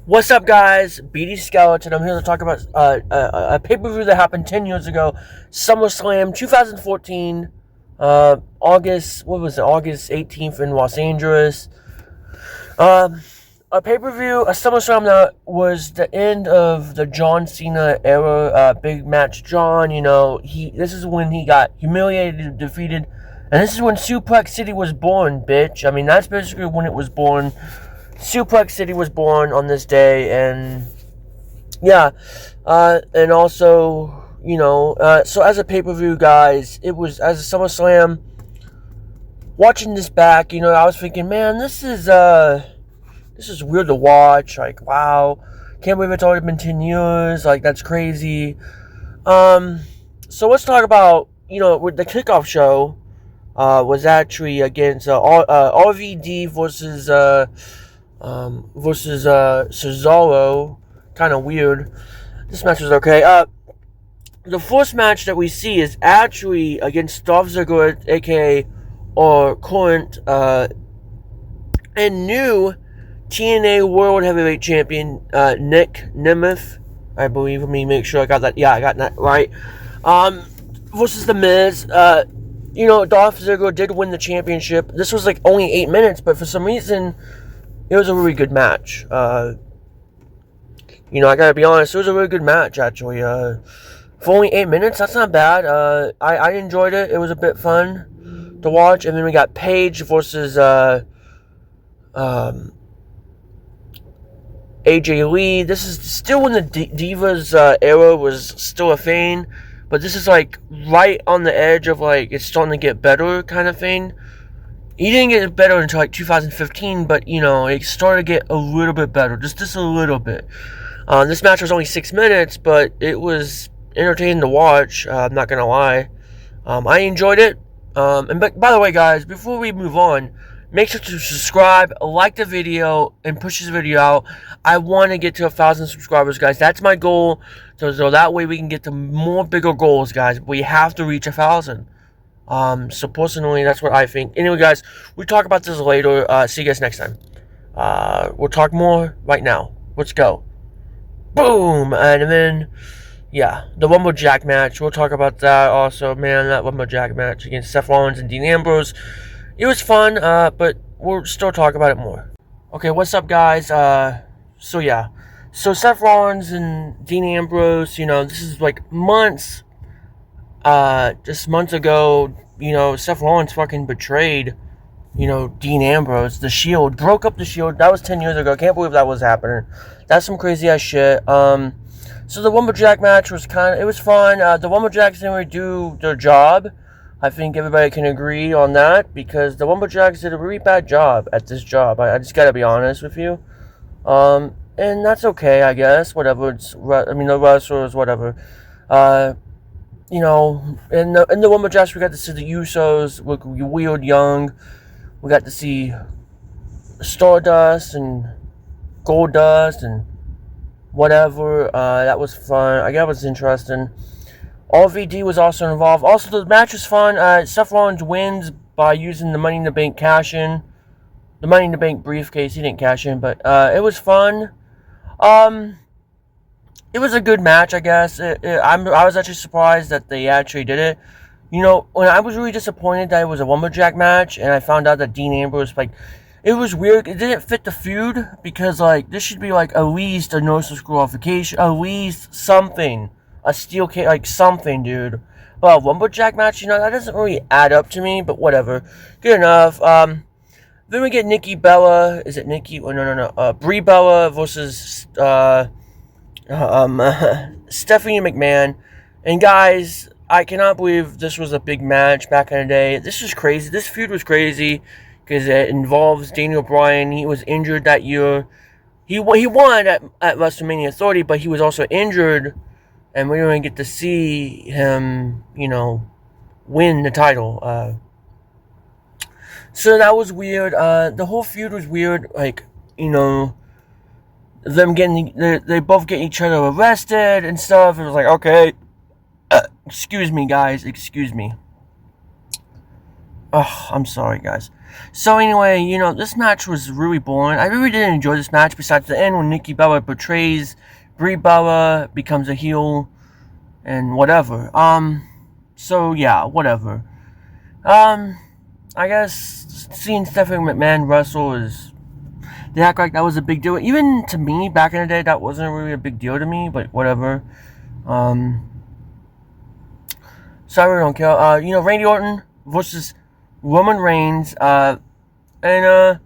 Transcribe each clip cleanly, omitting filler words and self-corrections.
What's up, guys? BD Skeleton. I'm here to talk about a pay-per-view that happened 10 years ago, SummerSlam 2014, August 18th in Los Angeles. A pay-per-view, a SummerSlam that was the end of the John Cena era, big match John. This is when he got humiliated, defeated, and this is when Suplex City was born, bitch. I mean, that's basically when it was born. Suplex City was born on this day, and yeah, and also, so as a pay-per-view, guys, it was, as a SummerSlam, watching this back, I was thinking, man, this is weird to watch, like, wow, can't believe it's already been 10 years, like, that's crazy. So let's talk about, with the kickoff show, was actually against, RVD versus Cesaro. Kind of weird. This match was okay. The first match that we see is actually against Dolph Ziggler, aka or current and new TNA World Heavyweight Champion Nick Nemeth, I believe. Let me make sure I got that. Yeah, I got that right. Versus The Miz. Dolph Ziggler did win the championship. This was like only 8 minutes, but for some reason, it was a really good match. I gotta be honest, it was a really good match, actually. For only 8 minutes, that's not bad. I enjoyed it. It was a bit fun to watch. And then we got Paige versus AJ Lee. This is still when the Divas era was still a thing. But this is like right on the edge of like it's starting to get better kind of thing. He didn't get better until like 2015, but it started to get a little bit better, just a little bit. This match was only 6 minutes, but it was entertaining to watch. I'm not gonna lie, I enjoyed it. But by the way, guys, before we move on, make sure to subscribe, like the video, and push this video out. I want to get to 1,000 subscribers, guys. That's my goal. So that way we can get to more bigger goals, guys. We have to reach 1,000. So personally, that's what I think. Anyway, guys, we'll talk about this later. See you guys next time. We'll talk more right now. Let's go. Boom! And then, yeah, the Lumberjack match. We'll talk about that also. Man, that Lumberjack match against Seth Rollins and Dean Ambrose. It was fun, but we'll still talk about it more. Okay, what's up, guys? So yeah. So Seth Rollins and Dean Ambrose, this is like months. Just months ago, Seth Rollins fucking betrayed, Dean Ambrose. The Shield. Broke up the Shield. That was 10 years ago. Can't believe that was happening. That's some crazy ass shit. So the Lumberjack match was it was fun. The Lumberjacks didn't really do their job. I think everybody can agree on that, because the Lumberjacks did a really bad job at this job. I just gotta be honest with you. And that's okay, I guess. Whatever. The wrestlers, whatever. In the Lumberjacks, we got to see the Usos with Weird Young. We got to see Stardust and Goldust and whatever. That was fun. I guess it was interesting. RVD was also involved. Also, the match was fun. Seth Rollins wins by using the Money in the Bank cash-in. The Money in the Bank briefcase. He didn't cash in, but it was fun. It was a good match, I guess. I was actually surprised that they actually did it. When I was really disappointed that it was a Lumberjack match, and I found out that Dean Ambrose, it was weird. It didn't fit the feud, because, this should be, at least a no disqualification, at least something. A steel cage, something, dude. But a Lumberjack match, that doesn't really add up to me, but whatever. Good enough. Then we get Nikki Bella. Is it Nikki? Oh, no. Brie Bella versus, Stephanie McMahon. And guys, I cannot believe this was a big match back in the day. This is crazy. This feud was crazy because it involves Daniel Bryan. He was injured that year. He won at WrestleMania 30, but he was also injured, and we didn't get to see him, win the title. So that was weird. The whole feud was weird. Them they both get each other arrested and stuff. It was like, okay, excuse me, guys, excuse me. Oh, I'm sorry, guys. So anyway, this match was really boring. I really didn't enjoy this match. Besides the end when Nikki Bella betrays Brie Bella, becomes a heel, and whatever. So yeah, whatever. I guess seeing Stephanie McMahon wrestle they act like that was a big deal. Even to me, back in the day, that wasn't really a big deal to me, but whatever. So I really don't care. Randy Orton versus Roman Reigns, and there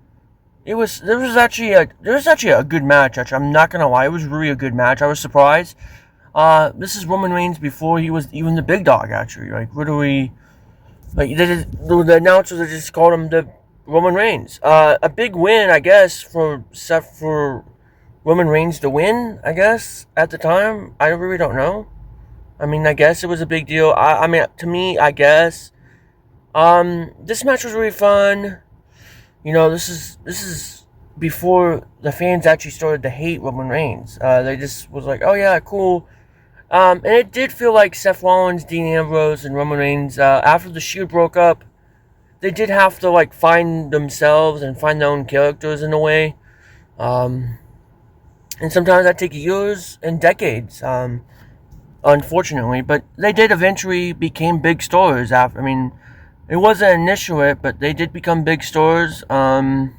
was actually a good match. Actually, I'm not gonna lie, it was really a good match. I was surprised. This is Roman Reigns before he was even the big dog. Actually, like literally, like the announcers just called him the Roman Reigns. A big win, I guess, for Roman Reigns to win. I guess at the time, I really don't know. I mean, I guess it was a big deal. I mean, to me, I guess. This match was really fun. This is before the fans actually started to hate Roman Reigns. They just was like, oh yeah, cool. And it did feel like Seth Rollins, Dean Ambrose, and Roman Reigns, after the Shield broke up, they did have to like find themselves and find their own characters in a way. And sometimes that takes years and decades. Unfortunately, but they did eventually became big stars after. I mean, it wasn't initial, but they did become big stars. The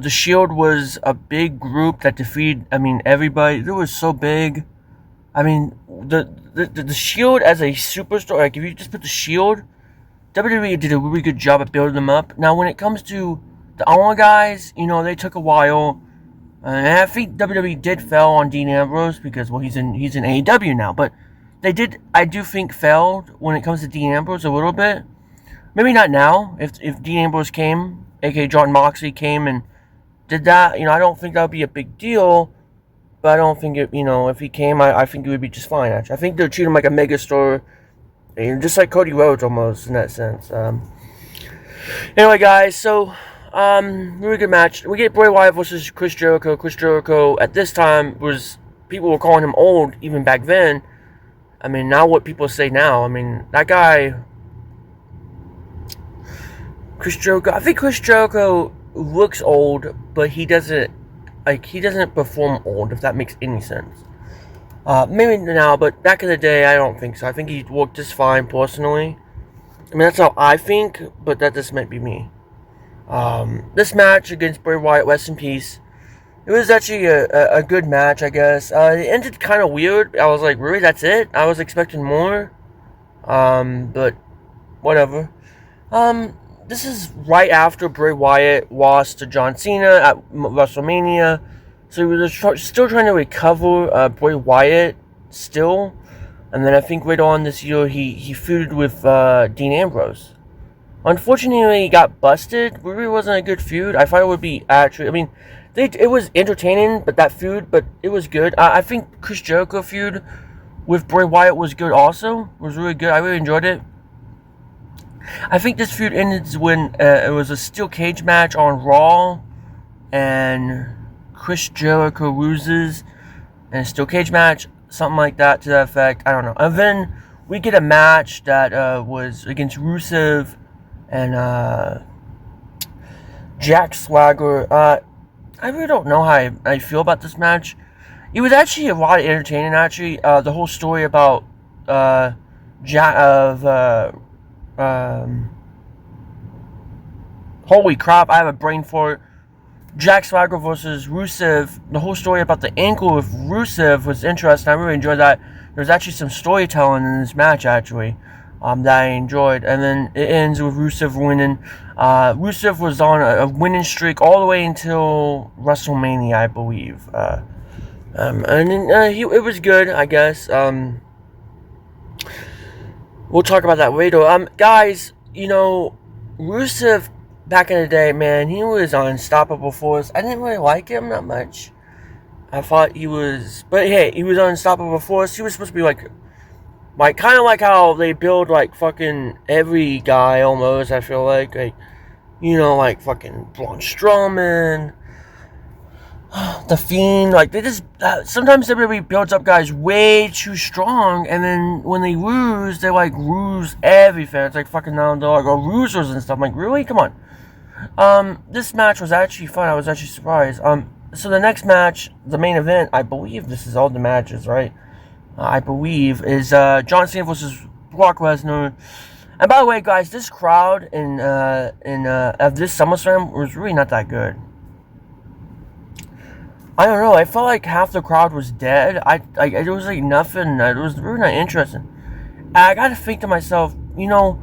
Shield was a big group that defeated. I mean, everybody. It was so big. I mean, the Shield as a superstar. Like, if you just put the Shield, WWE did a really good job at building them up. Now, when it comes to the Honor guys, they took a while. And I think WWE did fail on Dean Ambrose because, well, he's in AEW now. But I do think, failed when it comes to Dean Ambrose a little bit. Maybe not now. If Dean Ambrose came, aka John Moxley, came and did that, I don't think that would be a big deal. But I don't think if he came, I think it would be just fine, actually. I think they'll treat him like a megastar, just like Cody Rhodes almost, in that sense. Anyway, guys, so... really good match. We get Bray Wyatt versus Chris Jericho. Chris Jericho, at this time, people were calling him old, even back then. I mean, now what people say now, I mean, that guy, Chris Jericho, I think Chris Jericho looks old, but he doesn't perform old, if that makes any sense. Maybe now, but back in the day, I don't think so. I think he worked just fine, personally. I mean, that's how I think, but that just might be me. This match against Bray Wyatt, rest in peace. It was actually a good match, I guess. It ended kind of weird. I was like, really, that's it? I was expecting more. But whatever. This is right after Bray Wyatt lost to John Cena at WrestleMania. So he was still trying to recover Bray Wyatt still. And then I think later on this year, he feuded with Dean Ambrose. Unfortunately, he got busted. It really wasn't a good feud. I thought it would be actually... I mean, it was entertaining, but it was good. I think Chris Jericho feud with Bray Wyatt was good also. It was really good. I really enjoyed it. I think this feud ended when it was a steel cage match on Raw, and Chris Jericho loses in a steel cage match. Something like that to that effect. I don't know. And then we get a match that was against Rusev and Jack Swagger. I really don't know how I feel about this match. It was actually a lot of entertaining, actually. The whole story about holy crap, I have a brain for it. Jack Swagger versus Rusev. The whole story about the ankle of Rusev was interesting. I really enjoyed that. There's actually some storytelling in this match, actually, that I enjoyed. And then it ends with Rusev winning. Rusev was on a winning streak all the way until WrestleMania, I believe. And then, it was good, I guess. We'll talk about that later. Guys, Rusev, back in the day, man, he was on Unstoppable Force. I didn't really like him that much. I thought he was... But hey, he was on Unstoppable Force. He was supposed to be like kind of like how they build, like, fucking every guy, almost, I feel like. Like, like, fucking Braun Strowman. The Fiend, like, they just, sometimes WWE builds up guys way too strong, and then when they lose, they, like, lose everything. It's like fucking now they're like, losers and stuff. I'm like, really? Come on. This match was actually fun. I was actually surprised. So the next match, the main event, I believe this is all the matches, right? I believe, is, John Cena versus Brock Lesnar. And by the way, guys, this crowd of this SummerSlam was really not that good. I don't know. I felt like half the crowd was dead. It was like nothing. It was really not interesting. And I got to think to myself, because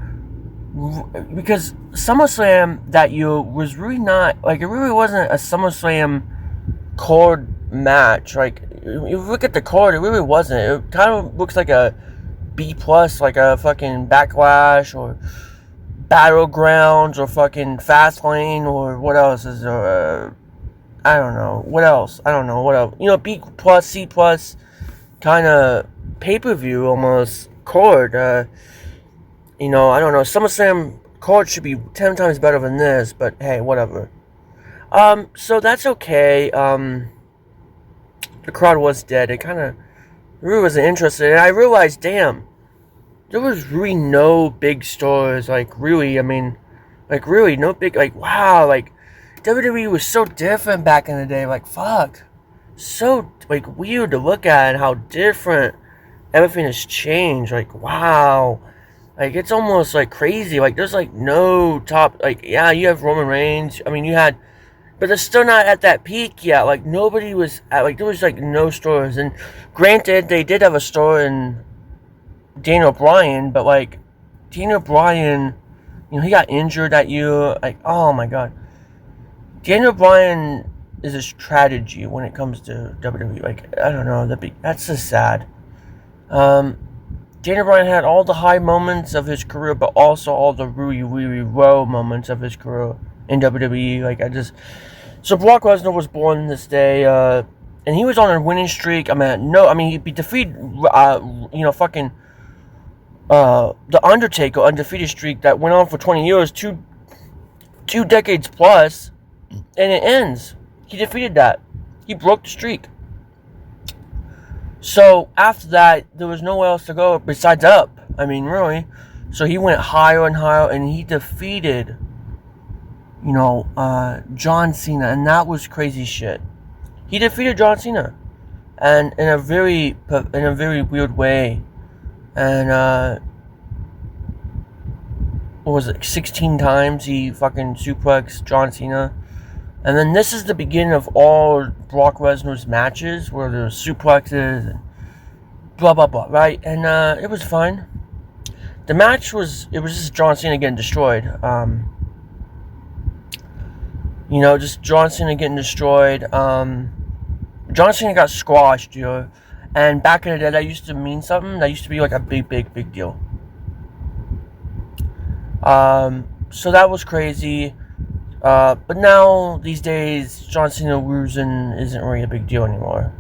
SummerSlam that year was really not, like, it really wasn't a SummerSlam card match. Like, you look at the card, it really wasn't. It kind of looks like a B+, like a fucking Backlash or Battlegrounds or fucking Fastlane or what else is there? I don't know. What else? I don't know. What else? B+, C+, kind of pay-per-view almost card. I don't know. SummerSlam card should be 10 times better than this, but hey, whatever. So that's okay. The crowd was dead. It kind of really wasn't interested. And I realized, damn, there was really no big stars. Like, really, I mean, like, really, no big, like, wow, like, WWE was so different back in the day. Like, fuck. So, like, weird to look at and how different everything has changed. Like, wow. Like, it's almost, like, crazy. Like, there's, like, no top, like, yeah, you have Roman Reigns. I mean, you had, but they're still not at that peak yet. Like, nobody was, like, there was, like, no stars. And granted, they did have a star in Daniel Bryan, but, like, Daniel Bryan, he got injured that year. Like, oh, my God. Daniel Bryan is a strategy when it comes to WWE. Like, I don't know, that's just sad. Daniel Bryan had all the high moments of his career, but also all the really, really low moments of his career in WWE. So Brock Lesnar was born this day, and he was on a winning streak. He defeated, The Undertaker undefeated streak that went on for 20 years, two decades plus. And it ends. He defeated that. He broke the streak. So, after that, there was nowhere else to go besides up. I mean, really. So, he went higher and higher, and he defeated, John Cena. And that was crazy shit. He defeated John Cena. And in a very weird way. And, what was it, 16 times he fucking suplexed John Cena. And then this is the beginning of all Brock Lesnar's matches, where there's suplexes and blah, blah, blah, right? And it was fine. The match was just John Cena getting destroyed. Just John Cena getting destroyed. John Cena got squashed, dude. And back in the day, that used to mean something. That used to be like a big, big, big deal. So that was crazy. But now, these days, John Cena losing isn't really a big deal anymore.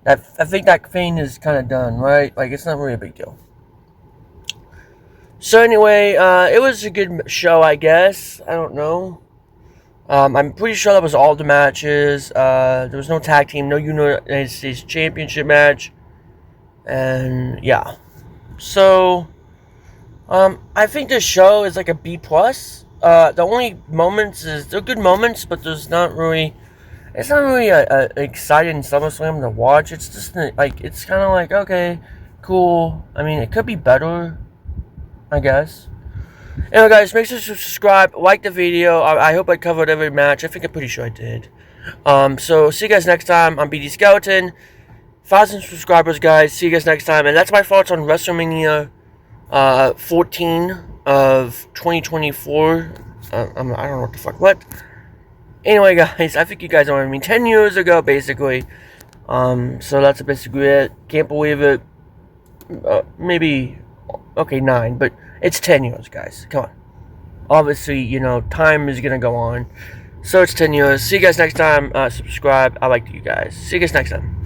I think that thing is kind of done, right? Like, it's not really a big deal. So anyway, it was a good show, I guess. I don't know. I'm pretty sure that was all the matches. There was no tag team, no United States Championship match. And, yeah. So, I think this show is like a B+. The only moments they're good moments, but it's not really a exciting SummerSlam to watch. It's just like, it's kind of like, okay, cool. I mean, it could be better, I guess. Anyway, guys, make sure to subscribe, like the video. I hope I covered every match. I think I'm pretty sure I did. So see you guys next time. I'm BD Skeleton. 1,000 subscribers, guys. See you guys next time. And that's my thoughts on WrestleMania 14 of 2024. I don't know what the fuck. What? Anyway, guys, I think you guys know what I mean. 10 years ago, basically. So that's basically it. Can't believe it. Maybe, okay, 9, but it's 10 years, guys. Come on. Obviously, time is gonna go on. So it's 10 years. See you guys next time. Subscribe. I like you guys. See you guys next time.